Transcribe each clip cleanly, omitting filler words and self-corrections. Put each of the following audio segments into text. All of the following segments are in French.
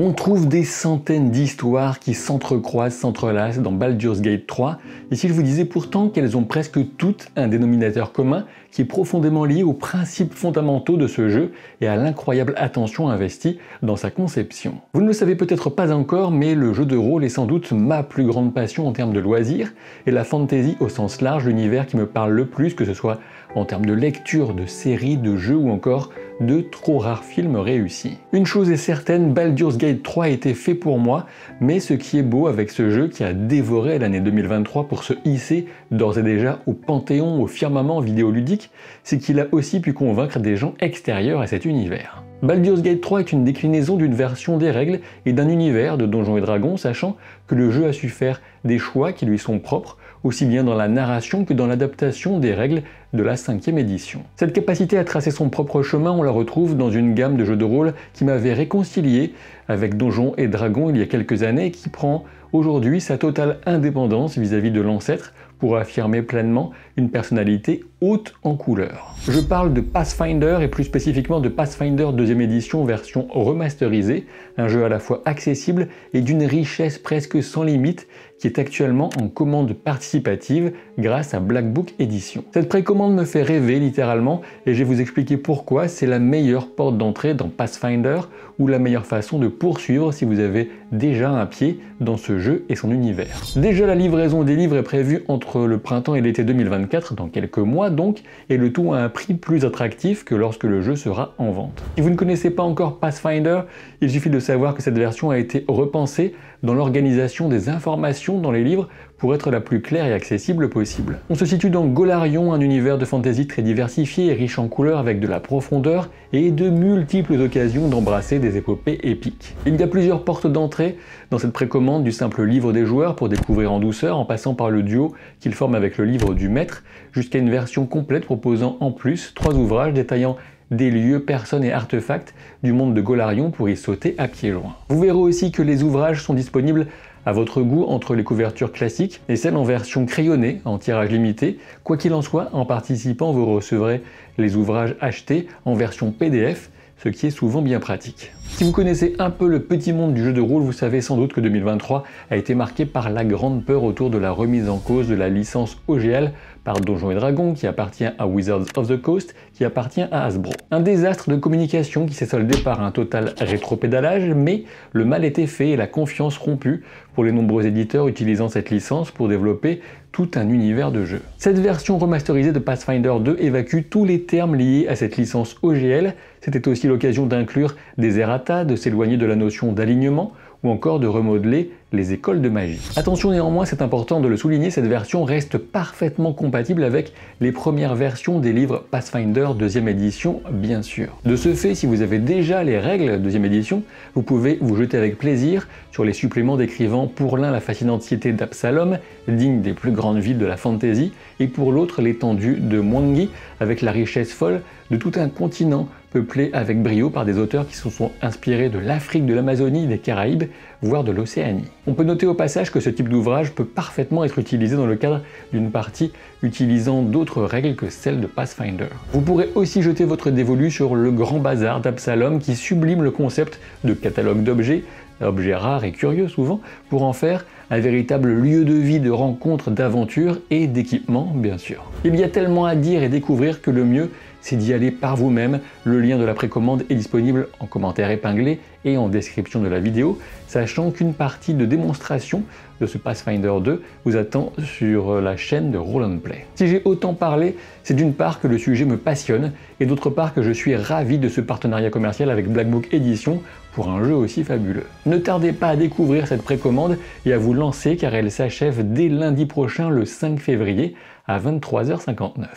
On trouve des centaines d'histoires qui s'entrecroisent, s'entrelacent dans Baldur's Gate 3, et si je vous disais pourtant qu'elles ont presque toutes un dénominateur commun qui est profondément lié aux principes fondamentaux de ce jeu et à l'incroyable attention investie dans sa conception. Vous ne le savez peut-être pas encore, mais le jeu de rôle est sans doute ma plus grande passion en termes de loisirs, et la fantasy au sens large, l'univers qui me parle le plus, que ce soit en termes de lecture, de séries, de jeux ou encore de trop rares films réussis. Une chose est certaine, Baldur's Gate 3 a été fait pour moi, mais ce qui est beau avec ce jeu qui a dévoré l'année 2023 pour se hisser d'ores et déjà au panthéon, au firmament vidéoludique, c'est qu'il a aussi pu convaincre des gens extérieurs à cet univers. Baldur's Gate 3 est une déclinaison d'une version des règles et d'un univers de Donjons et Dragons, sachant que le jeu a su faire des choix qui lui sont propres, aussi bien dans la narration que dans l'adaptation des règles de la 5e édition. Cette capacité à tracer son propre chemin, on la retrouve dans une gamme de jeux de rôle qui m'avait réconcilié avec Donjons et Dragons il y a quelques années et qui prend aujourd'hui sa totale indépendance vis-à-vis de l'ancêtre pour affirmer pleinement une personnalité haute en couleurs. Je parle de Pathfinder et plus spécifiquement de Pathfinder 2e édition version remasterisée, un jeu à la fois accessible et d'une richesse presque sans limite qui est actuellement en commande participative grâce à Black Book Edition. Cette précommande me fait rêver littéralement et je vais vous expliquer pourquoi c'est la meilleure porte d'entrée dans Pathfinder ou la meilleure façon de poursuivre si vous avez déjà un pied dans ce jeu et son univers. Déjà la livraison des livres est prévue entre le printemps et l'été 2024, dans quelques mois donc, et le tout à un prix plus attractif que lorsque le jeu sera en vente. Si vous ne connaissez pas encore Pathfinder, il suffit de savoir que cette version a été repensée dans l'organisation des informations dans les livres pour être la plus claire et accessible possible. On se situe dans Golarion, un univers de fantasy très diversifié et riche en couleurs avec de la profondeur et de multiples occasions d'embrasser des épopées épiques. Il y a plusieurs portes d'entrée dans cette précommande, du simple livre des joueurs pour découvrir en douceur, en passant par le duo qu'il forme avec le livre du maître, jusqu'à une version complète proposant en plus 3 ouvrages détaillant des lieux, personnes et artefacts du monde de Golarion pour y sauter à pieds joints. Vous verrez aussi que les ouvrages sont disponibles à votre goût entre les couvertures classiques et celles en version crayonnée, en tirage limité. Quoi qu'il en soit, en participant, vous recevrez les ouvrages achetés en version PDF, ce qui est souvent bien pratique. Si vous connaissez un peu le petit monde du jeu de rôle, vous savez sans doute que 2023 a été marqué par la grande peur autour de la remise en cause de la licence OGL par Donjons et Dragons, qui appartient à Wizards of the Coast, qui appartient à Hasbro. Un désastre de communication qui s'est soldé par un total rétropédalage, mais le mal était fait et la confiance rompue pour les nombreux éditeurs utilisant cette licence pour développer tout un univers de jeu. Cette version remasterisée de Pathfinder 2 évacue tous les termes liés à cette licence OGL. C'était aussi l'occasion d'inclure des errata, de s'éloigner de la notion d'alignement ou encore de remodeler les écoles de magie. Attention néanmoins, c'est important de le souligner, cette version reste parfaitement compatible avec les premières versions des livres Pathfinder 2e édition, bien sûr. De ce fait, si vous avez déjà les règles 2e édition, vous pouvez vous jeter avec plaisir sur les suppléments décrivant pour l'un la fascinante cité d'Absalom, digne des plus grandes villes de la fantasy, et pour l'autre l'étendue de Mwangi, avec la richesse folle de tout un continent peuplé avec brio par des auteurs qui se sont inspirés de l'Afrique, de l'Amazonie, des Caraïbes, voire de l'Océanie. On peut noter au passage que ce type d'ouvrage peut parfaitement être utilisé dans le cadre d'une partie utilisant d'autres règles que celles de Pathfinder. Vous pourrez aussi jeter votre dévolu sur le grand bazar d'Absalom qui sublime le concept de catalogue d'objets, objets rares et curieux souvent, pour en faire un véritable lieu de vie, de rencontres, d'aventures et d'équipements, bien sûr. Il y a tellement à dire et découvrir que le mieux, c'est d'y aller par vous-même. Le lien de la précommande est disponible en commentaire épinglé et en description de la vidéo, sachant qu'une partie de démonstration de ce Pathfinder 2 vous attend sur la chaîne de Roll & Play. Si j'ai autant parlé, c'est d'une part que le sujet me passionne et d'autre part que je suis ravi de ce partenariat commercial avec Black Book Edition pour un jeu aussi fabuleux. Ne tardez pas à découvrir cette précommande et à vous lancer car elle s'achève dès lundi prochain le 5 février à 23h59.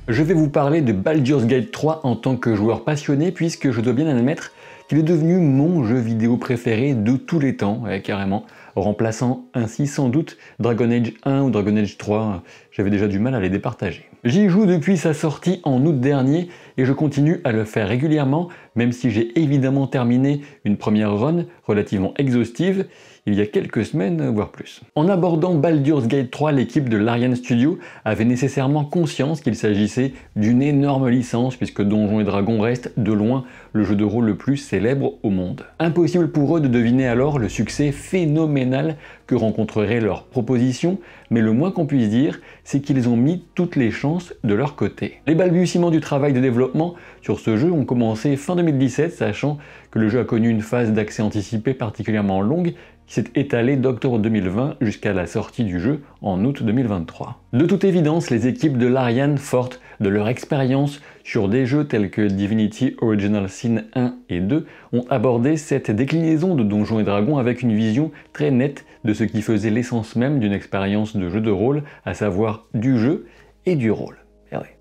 Je vais vous parler de Baldur's Gate 3 en tant que joueur passionné puisque je dois bien admettre qu'il est devenu mon jeu vidéo préféré de tous les temps, carrément, remplaçant ainsi sans doute Dragon Age 1 ou Dragon Age 3, j'avais déjà du mal à les départager. J'y joue depuis sa sortie en août dernier et je continue à le faire régulièrement, même si j'ai évidemment terminé une première run relativement exhaustive il y a quelques semaines, voire plus. En abordant Baldur's Gate 3, l'équipe de Larian Studio avait nécessairement conscience qu'il s'agissait d'une énorme licence, puisque Donjons et Dragons reste de loin le jeu de rôle le plus célèbre au monde. Impossible pour eux de deviner alors le succès phénoménal que rencontrerait leur proposition, mais le moins qu'on puisse dire, c'est qu'ils ont mis toutes les chances de leur côté. Les balbutiements du travail de développement sur ce jeu ont commencé fin 2017, sachant que le jeu a connu une phase d'accès anticipé particulièrement longue qui s'est étalée d'octobre 2020 jusqu'à la sortie du jeu en août 2023. De toute évidence, les équipes de Larian, fortes de leur expérience sur des jeux tels que Divinity Original Sin 1 et 2, ont abordé cette déclinaison de Donjons et Dragons avec une vision très nette de ce qui faisait l'essence même d'une expérience de jeu de rôle, à savoir du jeu et du rôle.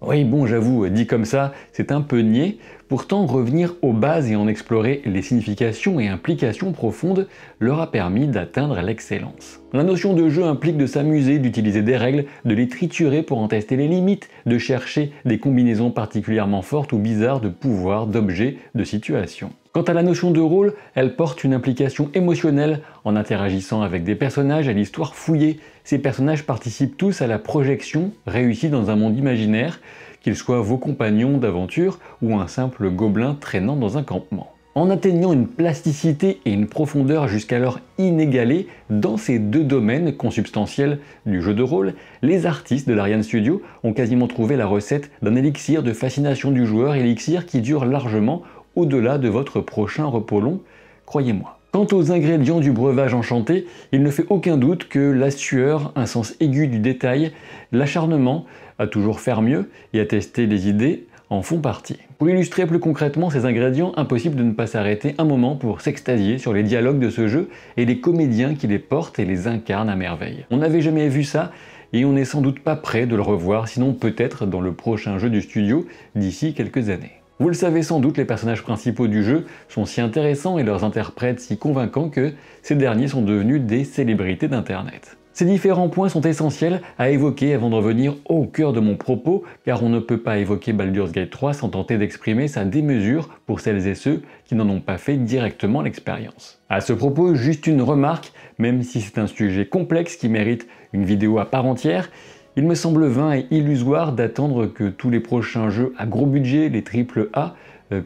Oui, bon, j'avoue, dit comme ça, c'est un peu niais. Pourtant, revenir aux bases et en explorer les significations et implications profondes leur a permis d'atteindre l'excellence. La notion de jeu implique de s'amuser, d'utiliser des règles, de les triturer pour en tester les limites, de chercher des combinaisons particulièrement fortes ou bizarres de pouvoirs, d'objets, de situations. Quant à la notion de rôle, elle porte une implication émotionnelle en interagissant avec des personnages à l'histoire fouillée. Ces personnages participent tous à la projection réussie dans un monde imaginaire, qu'ils soient vos compagnons d'aventure ou un simple gobelin traînant dans un campement. En atteignant une plasticité et une profondeur jusqu'alors inégalées dans ces deux domaines consubstantiels du jeu de rôle, les artistes de Larian Studio ont quasiment trouvé la recette d'un élixir de fascination du joueur, élixir qui dure largement au-delà de votre prochain repos long, croyez-moi. Quant aux ingrédients du breuvage enchanté, il ne fait aucun doute que la sueur, un sens aigu du détail, l'acharnement à toujours faire mieux et à tester les idées en font partie. Pour illustrer plus concrètement ces ingrédients, impossible de ne pas s'arrêter un moment pour s'extasier sur les dialogues de ce jeu et les comédiens qui les portent et les incarnent à merveille. On n'avait jamais vu ça et on n'est sans doute pas prêt de le revoir, sinon peut-être dans le prochain jeu du studio d'ici quelques années. Vous le savez sans doute, les personnages principaux du jeu sont si intéressants et leurs interprètes si convaincants que ces derniers sont devenus des célébrités d'internet. Ces différents points sont essentiels à évoquer avant de revenir au cœur de mon propos, car on ne peut pas évoquer Baldur's Gate 3 sans tenter d'exprimer sa démesure pour celles et ceux qui n'en ont pas fait directement l'expérience. À ce propos, juste une remarque, même si c'est un sujet complexe qui mérite une vidéo à part entière, il me semble vain et illusoire d'attendre que tous les prochains jeux à gros budget, les AAA,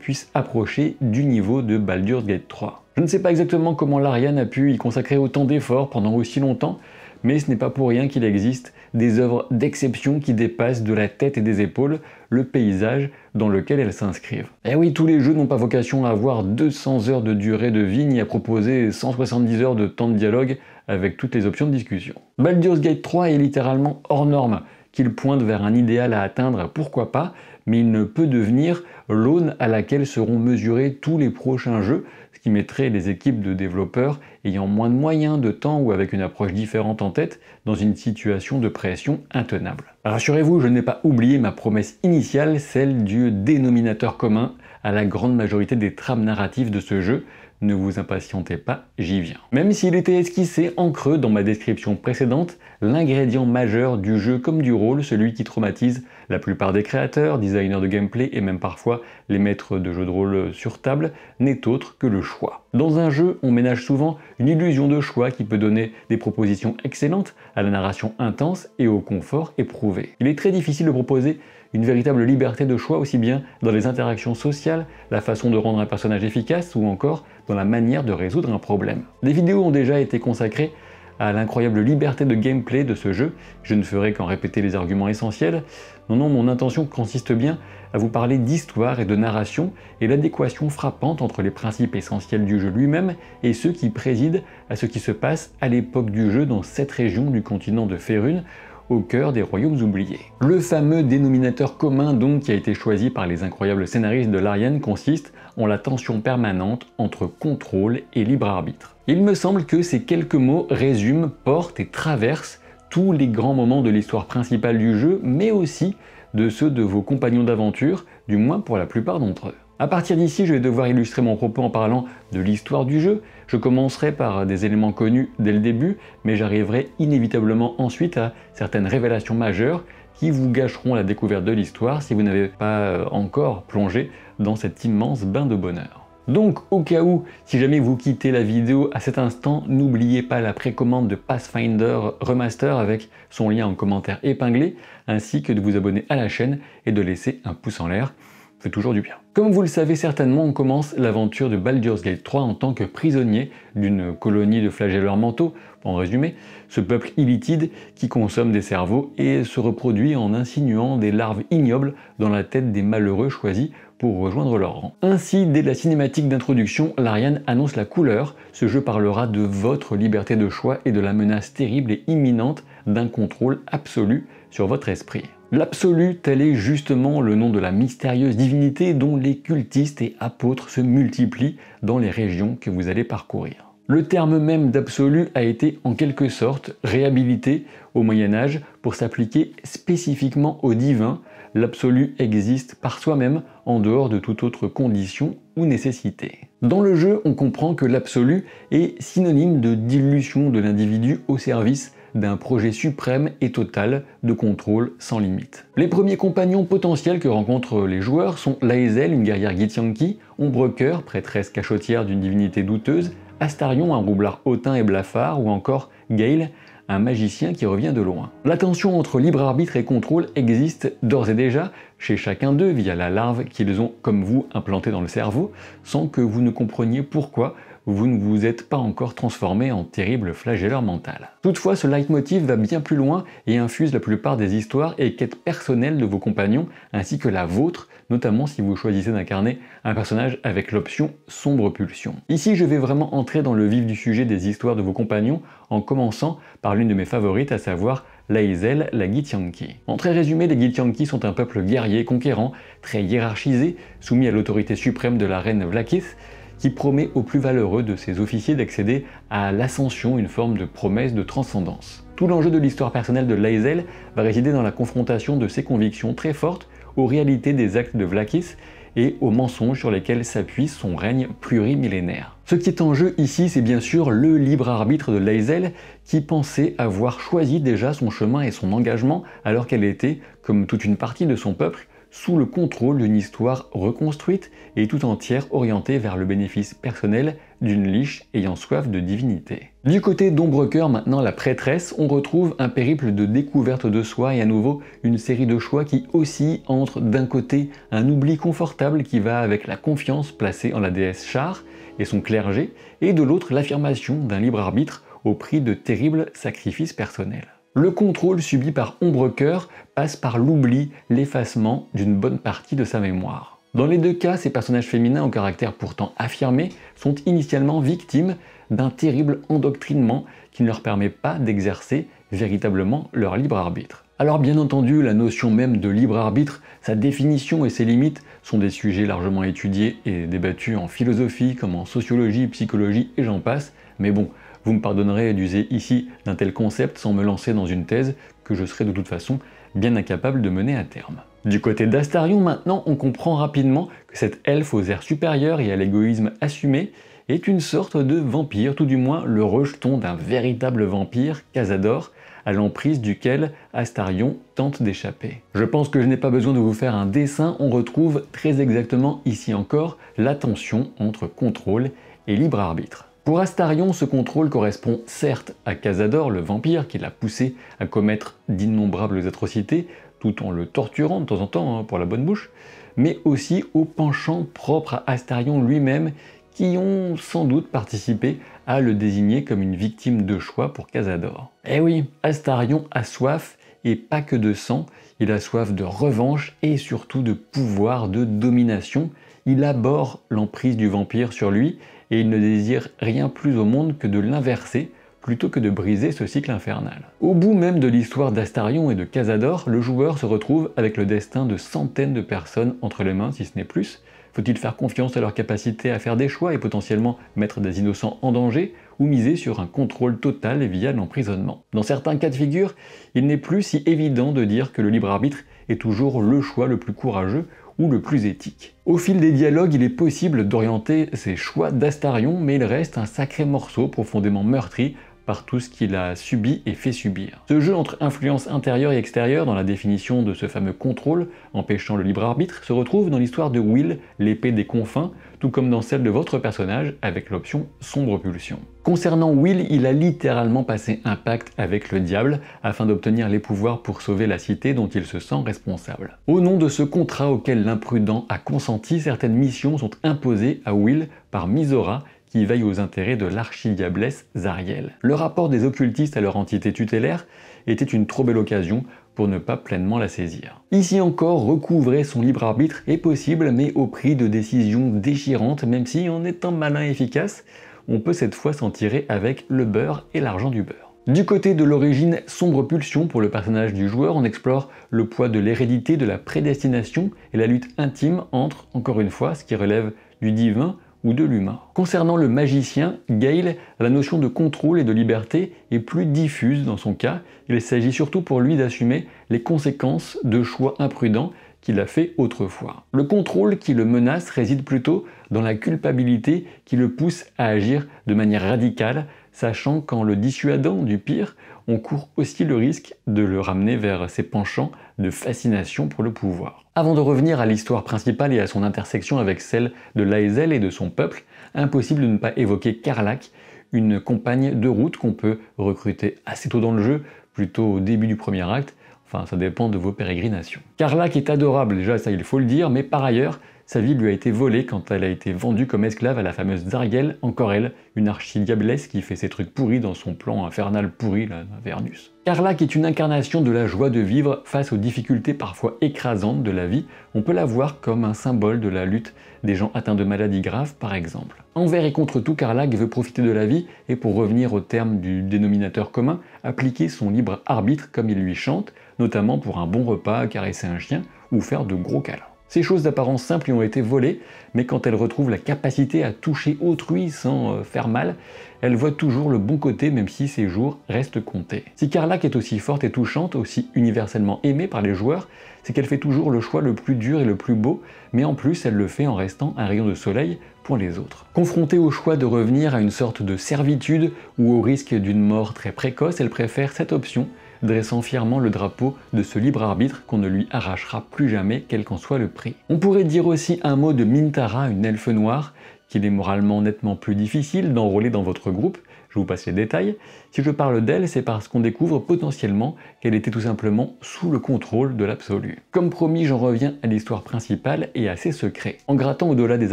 puissent approcher du niveau de Baldur's Gate 3. Je ne sais pas exactement comment Larian a pu y consacrer autant d'efforts pendant aussi longtemps, mais ce n'est pas pour rien qu'il existe des œuvres d'exception qui dépassent de la tête et des épaules le paysage dans lequel elles s'inscrivent. Et oui, tous les jeux n'ont pas vocation à avoir 200 heures de durée de vie ni à proposer 170 heures de temps de dialogue avec toutes les options de discussion. Baldur's Gate 3 est littéralement hors norme, qu'il pointe vers un idéal à atteindre, pourquoi pas, mais il ne peut devenir l'aune à laquelle seront mesurés tous les prochains jeux, ce qui mettrait les équipes de développeurs ayant moins de moyens, de temps ou avec une approche différente en tête dans une situation de pression intenable. Rassurez-vous, je n'ai pas oublié ma promesse initiale, celle du dénominateur commun à la grande majorité des trames narratives de ce jeu. Ne vous impatientez pas, j'y viens. Même s'il était esquissé en creux dans ma description précédente, l'ingrédient majeur du jeu comme du rôle, celui qui traumatise la plupart des créateurs, designers de gameplay et même parfois les maîtres de jeux de rôle sur table, n'est autre que le choix. Dans un jeu, on ménage souvent une illusion de choix qui peut donner des propositions excellentes à la narration intense et au confort éprouvé. Il est très difficile de proposer une véritable liberté de choix aussi bien dans les interactions sociales, la façon de rendre un personnage efficace ou encore dans la manière de résoudre un problème. Des vidéos ont déjà été consacrées à l'incroyable liberté de gameplay de ce jeu, je ne ferai qu'en répéter les arguments essentiels. Non, mon intention consiste bien à vous parler d'histoire et de narration et l'adéquation frappante entre les principes essentiels du jeu lui-même et ceux qui président à ce qui se passe à l'époque du jeu dans cette région du continent de Faerûn, au cœur des royaumes oubliés. Le fameux dénominateur commun donc qui a été choisi par les incroyables scénaristes de Larian consiste en la tension permanente entre contrôle et libre arbitre. Il me semble que ces quelques mots résument, portent et traversent tous les grands moments de l'histoire principale du jeu, mais aussi de ceux de vos compagnons d'aventure, du moins pour la plupart d'entre eux. A partir d'ici, je vais devoir illustrer mon propos en parlant de l'histoire du jeu. Je commencerai par des éléments connus dès le début, mais j'arriverai inévitablement ensuite à certaines révélations majeures qui vous gâcheront la découverte de l'histoire si vous n'avez pas encore plongé dans cet immense bain de bonheur. Donc au cas où, si jamais vous quittez la vidéo à cet instant, n'oubliez pas la précommande de Pathfinder Remaster avec son lien en commentaire épinglé, ainsi que de vous abonner à la chaîne et de laisser un pouce en l'air. C'est toujours du bien. Comme vous le savez certainement, on commence l'aventure de Baldur's Gate 3 en tant que prisonnier d'une colonie de flagelleurs mentaux, en résumé, ce peuple illitide qui consomme des cerveaux et se reproduit en insinuant des larves ignobles dans la tête des malheureux choisis pour rejoindre leur rang. Ainsi, dès la cinématique d'introduction, Larian annonce la couleur. Ce jeu parlera de votre liberté de choix et de la menace terrible et imminente d'un contrôle absolu sur votre esprit. L'absolu, tel est justement le nom de la mystérieuse divinité dont les cultistes et apôtres se multiplient dans les régions que vous allez parcourir. Le terme même d'absolu a été en quelque sorte réhabilité au Moyen-Âge pour s'appliquer spécifiquement au divin. L'absolu existe par soi-même en dehors de toute autre condition ou nécessité. Dans le jeu, on comprend que l'absolu est synonyme de dilution de l'individu au service d'un projet suprême et total de contrôle sans limite. Les premiers compagnons potentiels que rencontrent les joueurs sont Lae'zel, une guerrière Githyanki, Ombrecoeur, prêtresse cachotière d'une divinité douteuse, Astarion, un roublard hautain et blafard, ou encore Gale, un magicien qui revient de loin. La tension entre libre arbitre et contrôle existe d'ores et déjà chez chacun d'eux via la larve qu'ils ont, comme vous, implantée dans le cerveau, sans que vous ne compreniez pourquoi vous ne vous êtes pas encore transformé en terrible flagelleur mental. Toutefois, ce leitmotiv va bien plus loin et infuse la plupart des histoires et quêtes personnelles de vos compagnons, ainsi que la vôtre, notamment si vous choisissez d'incarner un personnage avec l'option Sombre Pulsion. Ici, je vais vraiment entrer dans le vif du sujet des histoires de vos compagnons, en commençant par l'une de mes favorites, à savoir Lae'zel, la Githyanki. En très résumé, les Githyanki sont un peuple guerrier, conquérant, très hiérarchisé, soumis à l'autorité suprême de la reine Vlaakith, qui promet aux plus valeureux de ses officiers d'accéder à l'ascension, une forme de promesse de transcendance. Tout l'enjeu de l'histoire personnelle de Lae'zel va résider dans la confrontation de ses convictions très fortes aux réalités des actes de Vlaakith et aux mensonges sur lesquels s'appuie son règne plurimillénaire. Ce qui est en jeu ici, c'est bien sûr le libre arbitre de Lae'zel, qui pensait avoir choisi déjà son chemin et son engagement alors qu'elle était, comme toute une partie de son peuple, sous le contrôle d'une histoire reconstruite et tout entière orientée vers le bénéfice personnel d'une liche ayant soif de divinité. Du côté d'Ombrecoeur, maintenant la prêtresse, on retrouve un périple de découverte de soi et à nouveau une série de choix qui oscillent entre d'un côté un oubli confortable qui va avec la confiance placée en la déesse Char et son clergé, et de l'autre l'affirmation d'un libre arbitre au prix de terribles sacrifices personnels. Le contrôle subi par Ombrecoeur passe par l'oubli, l'effacement d'une bonne partie de sa mémoire. Dans les deux cas, ces personnages féminins au caractère pourtant affirmé sont initialement victimes d'un terrible endoctrinement qui ne leur permet pas d'exercer véritablement leur libre arbitre. Alors bien entendu, la notion même de libre arbitre, sa définition et ses limites sont des sujets largement étudiés et débattus en philosophie comme en sociologie, psychologie et j'en passe, mais bon, vous me pardonnerez d'user ici d'un tel concept sans me lancer dans une thèse que je serais de toute façon bien incapable de mener à terme. Du côté d'Astarion maintenant, on comprend rapidement que cet elfe aux airs supérieurs et à l'égoïsme assumé est une sorte de vampire, tout du moins le rejeton d'un véritable vampire, Cazador, à l'emprise duquel Astarion tente d'échapper. Je pense que je n'ai pas besoin de vous faire un dessin, on retrouve très exactement ici encore la tension entre contrôle et libre arbitre. Pour Astarion, ce contrôle correspond certes à Cazador, le vampire, qui l'a poussé à commettre d'innombrables atrocités, tout en le torturant de temps en temps pour la bonne bouche, mais aussi aux penchants propres à Astarion lui-même, qui ont sans doute participé à le désigner comme une victime de choix pour Cazador. Eh oui, Astarion a soif, et pas que de sang, il a soif de revanche et surtout de pouvoir, de domination. Il abhorre l'emprise du vampire sur lui, et il ne désire rien plus au monde que de l'inverser, plutôt que de briser ce cycle infernal. Au bout même de l'histoire d'Astarion et de Cazador, le joueur se retrouve avec le destin de centaines de personnes entre les mains, si ce n'est plus. Faut-il faire confiance à leur capacité à faire des choix et potentiellement mettre des innocents en danger, ou miser sur un contrôle total via l'emprisonnement? Dans certains cas de figure, il n'est plus si évident de dire que le libre arbitre est toujours le choix le plus courageux ou le plus éthique. Au fil des dialogues, il est possible d'orienter ces choix d'Astarion, mais il reste un sacré morceau profondément meurtri par tout ce qu'il a subi et fait subir. Ce jeu entre influence intérieure et extérieure dans la définition de ce fameux contrôle empêchant le libre arbitre se retrouve dans l'histoire de Will, l'épée des confins, tout comme dans celle de votre personnage avec l'option sombre pulsion. Concernant Will, il a littéralement passé un pacte avec le diable afin d'obtenir les pouvoirs pour sauver la cité dont il se sent responsable. Au nom de ce contrat auquel l'imprudent a consenti, certaines missions sont imposées à Will par Mizora, qui veille aux intérêts de l'archidiablesse Zariel. Le rapport des occultistes à leur entité tutélaire était une trop belle occasion pour ne pas pleinement la saisir. Ici encore, recouvrer son libre arbitre est possible, mais au prix de décisions déchirantes, même si en étant malin et efficace, on peut cette fois s'en tirer avec le beurre et l'argent du beurre. Du côté de l'origine sombre pulsion pour le personnage du joueur, on explore le poids de l'hérédité, de la prédestination et la lutte intime entre, encore une fois, ce qui relève du divin ou de l'humain. Concernant le magicien, Gale, la notion de contrôle et de liberté est plus diffuse dans son cas. Il s'agit surtout pour lui d'assumer les conséquences de choix imprudents qu'il a fait autrefois. Le contrôle qui le menace réside plutôt dans la culpabilité qui le pousse à agir de manière radicale, sachant qu'en le dissuadant du pire, on court aussi le risque de le ramener vers ses penchants de fascination pour le pouvoir. Avant de revenir à l'histoire principale et à son intersection avec celle de Lae'zel et de son peuple, impossible de ne pas évoquer Karlach, une compagne de route qu'on peut recruter assez tôt dans le jeu, plutôt au début du premier acte. Enfin, ça dépend de vos pérégrinations. Karlach est adorable, déjà ça il faut le dire, mais par ailleurs, sa vie lui a été volée quand elle a été vendue comme esclave à la fameuse Zariel, encore elle, une archidiablesse qui fait ses trucs pourris dans son plan infernal pourri, la Avernus. Karlach est une incarnation de la joie de vivre face aux difficultés parfois écrasantes de la vie. On peut la voir comme un symbole de la lutte des gens atteints de maladies graves, par exemple. Envers et contre tout, Karlach veut profiter de la vie et, pour revenir au terme du dénominateur commun, appliquer son libre arbitre comme il lui chante, notamment pour un bon repas, caresser un chien ou faire de gros câlins. Ces choses d'apparence simple lui ont été volées, mais quand elle retrouve la capacité à toucher autrui sans faire mal, elle voit toujours le bon côté même si ses jours restent comptés. Si Karlach est aussi forte et touchante, aussi universellement aimée par les joueurs, c'est qu'elle fait toujours le choix le plus dur et le plus beau, mais en plus elle le fait en restant un rayon de soleil pour les autres. Confrontée au choix de revenir à une sorte de servitude ou au risque d'une mort très précoce, elle préfère cette option, dressant fièrement le drapeau de ce libre arbitre qu'on ne lui arrachera plus jamais, quel qu'en soit le prix. On pourrait dire aussi un mot de Minthara, une elfe noire, qu'il est moralement nettement plus difficile d'enrôler dans votre groupe. Je vous passe les détails. Si je parle d'elle, c'est parce qu'on découvre potentiellement qu'elle était tout simplement sous le contrôle de l'absolu. Comme promis, j'en reviens à l'histoire principale et à ses secrets. En grattant au-delà des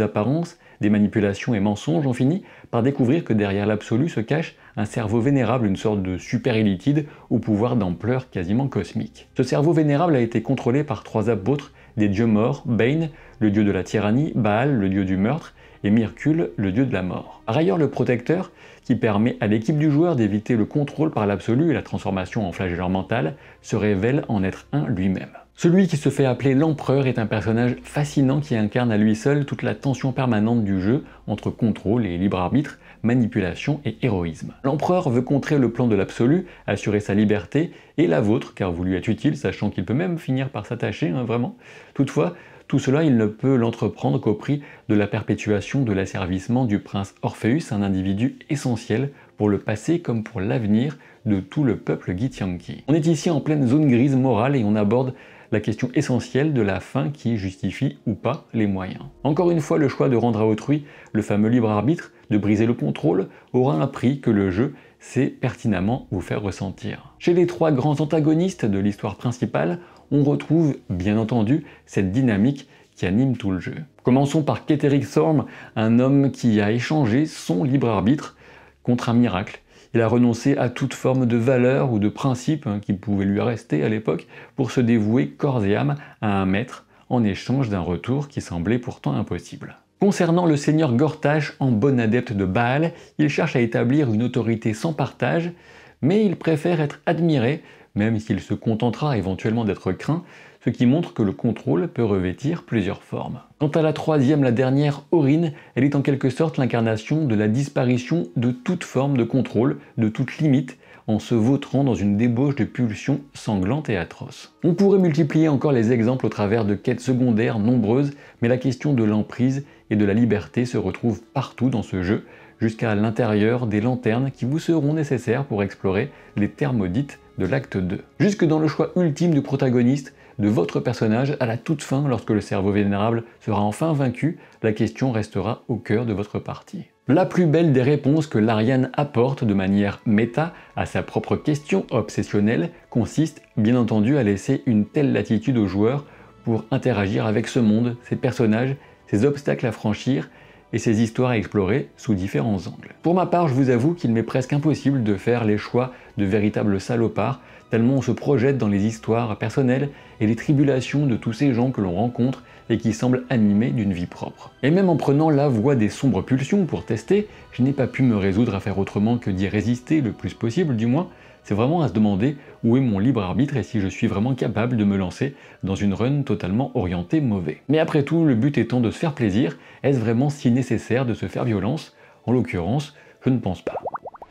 apparences, des manipulations et mensonges, on finit par découvrir que derrière l'absolu se cache un cerveau vénérable, une sorte de super-élitide au pouvoir d'ampleur quasiment cosmique. Ce cerveau vénérable a été contrôlé par 3 apôtres des dieux morts, Bane, le dieu de la tyrannie, Baal, le dieu du meurtre, et Myrkul, le dieu de la mort. Par ailleurs, le protecteur, qui permet à l'équipe du joueur d'éviter le contrôle par l'absolu et la transformation en flagelleur mental, se révèle en être un lui-même. Celui qui se fait appeler l'Empereur est un personnage fascinant qui incarne à lui seul toute la tension permanente du jeu entre contrôle et libre arbitre, manipulation et héroïsme. L'Empereur veut contrer le plan de l'absolu, assurer sa liberté et la vôtre, car vous lui êtes utile, sachant qu'il peut même finir par s'attacher, vraiment. Toutefois, tout cela, il ne peut l'entreprendre qu'au prix de la perpétuation de l'asservissement du prince Orpheus, un individu essentiel pour le passé comme pour l'avenir de tout le peuple Githyanki. On est ici en pleine zone grise morale et on aborde la question essentielle de la fin qui justifie ou pas les moyens. Encore une fois, le choix de rendre à autrui le fameux libre arbitre, de briser le contrôle, aura un prix que le jeu sait pertinemment vous faire ressentir. Chez les 3 grands antagonistes de l'histoire principale, on retrouve bien entendu cette dynamique qui anime tout le jeu. Commençons par Ketheric Thorm, un homme qui a échangé son libre arbitre contre un miracle. Il a renoncé à toute forme de valeur ou de principe qui pouvait lui rester à l'époque pour se dévouer corps et âme à un maître en échange d'un retour qui semblait pourtant impossible. Concernant le seigneur Gortash, en bon adepte de Baal, il cherche à établir une autorité sans partage, mais il préfère être admiré, même s'il se contentera éventuellement d'être craint, ce qui montre que le contrôle peut revêtir plusieurs formes. Quant à la troisième, la dernière, Aurine, elle est en quelque sorte l'incarnation de la disparition de toute forme de contrôle, de toute limite, en se vautrant dans une débauche de pulsions sanglantes et atroces. On pourrait multiplier encore les exemples au travers de quêtes secondaires nombreuses, mais la question de l'emprise et de la liberté se retrouve partout dans ce jeu, jusqu'à l'intérieur des lanternes qui vous seront nécessaires pour explorer les terres maudites de l'acte 2. Jusque dans le choix ultime du protagoniste, de votre personnage à la toute fin, lorsque le cerveau vénérable sera enfin vaincu, la question restera au cœur de votre partie. La plus belle des réponses que Larian apporte de manière méta à sa propre question obsessionnelle consiste bien entendu à laisser une telle latitude aux joueurs pour interagir avec ce monde, ses personnages, ses obstacles à franchir et ses histoires à explorer sous différents angles. Pour ma part, je vous avoue qu'il m'est presque impossible de faire les choix de véritables salopards, tellement on se projette dans les histoires personnelles et les tribulations de tous ces gens que l'on rencontre et qui semblent animés d'une vie propre. Et même en prenant la voie des sombres pulsions pour tester, je n'ai pas pu me résoudre à faire autrement que d'y résister le plus possible du moins. C'est vraiment à se demander où est mon libre arbitre et si je suis vraiment capable de me lancer dans une run totalement orientée mauvais. Mais après tout, le but étant de se faire plaisir, est-ce vraiment si nécessaire de se faire violence? En l'occurrence, je ne pense pas.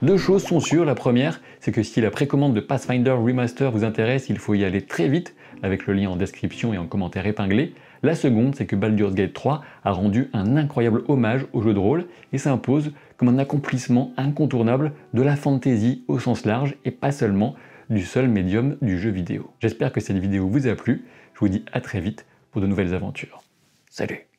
Deux choses sont sûres, la première, c'est que si la précommande de Pathfinder Remaster vous intéresse, il faut y aller très vite, avec le lien en description et en commentaire épinglé. La seconde, c'est que Baldur's Gate 3 a rendu un incroyable hommage au jeu de rôle et s'impose comme un accomplissement incontournable de la fantasy au sens large et pas seulement du seul médium du jeu vidéo. J'espère que cette vidéo vous a plu, je vous dis à très vite pour de nouvelles aventures. Salut!